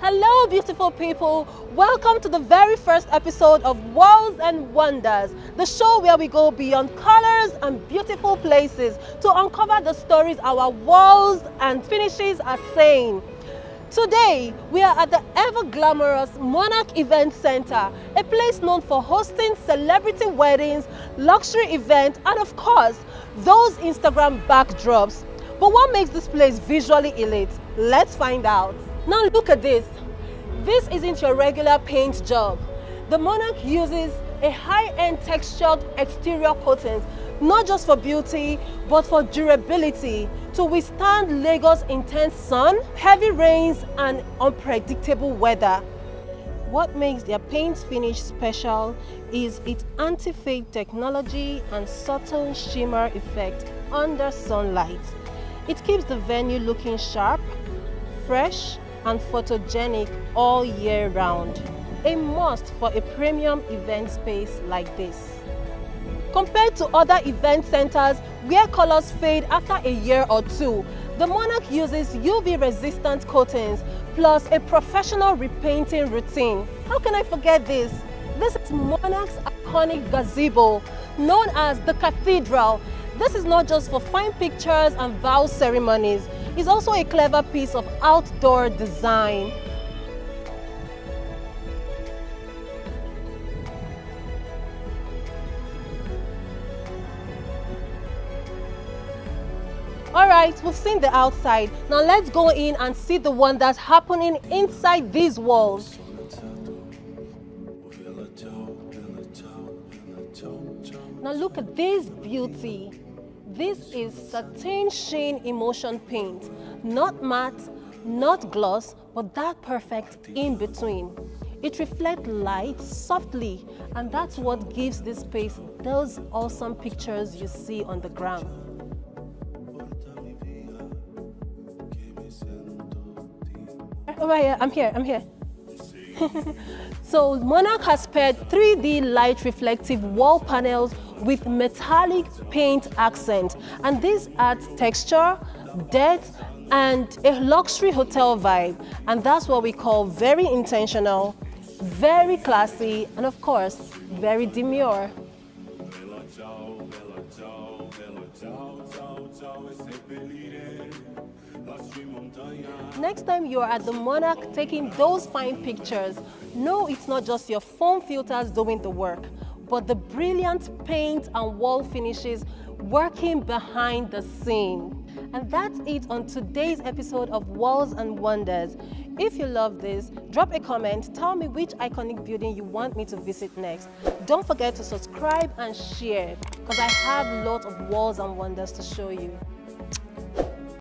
Hello beautiful people, welcome to the very first episode of Walls and Wonders, the show where we go beyond colors and beautiful places to uncover the stories our walls and finishes are saying. Today, we are at the ever-glamorous Monarch Events Center, a place known for hosting celebrity weddings, luxury events, and of course, those Instagram backdrops. But what makes this place visually elite? Let's find out. Now look at this. This isn't your regular paint job. The Monarch uses a high-end textured exterior coatings, not just for beauty, but for durability, to withstand Lagos' intense sun, heavy rains, and unpredictable weather. What makes their paint finish special is its anti-fade technology and subtle shimmer effect under sunlight. It keeps the venue looking sharp, fresh, and photogenic all year round. A must for a premium event space like this. Compared to other event centers where colors fade after a year or two, the Monarch uses UV-resistant coatings plus a professional repainting routine. How can I forget this? This is Monarch's iconic gazebo, known as the Cathedral. This is not just for fine pictures and vow ceremonies. It's also a clever piece of outdoor design. Alright, we've seen the outside. Now let's go in and see the wonders happening inside these walls. Now look at this beauty. This is satin sheen emulsion paint. Not matte, not gloss, but that perfect in between. It reflects light softly, and that's what gives this space those awesome pictures you see on the ground. Oh yeah, I'm here. So Monarch has paired 3D light reflective wall panels with metallic paint accent, and this adds texture, depth, and a luxury hotel vibe, and that's what we call very intentional, very classy, and of course, very demure. Next time you are at the Monarch taking those fine pictures, know it's not just your phone filters doing the work, but the brilliant paint and wall finishes working behind the scene. And that's it on today's episode of Walls and Wonders. If you love this, drop a comment, tell me which iconic building you want me to visit next. Don't forget to subscribe and share, because I have lots of Walls and Wonders to show you.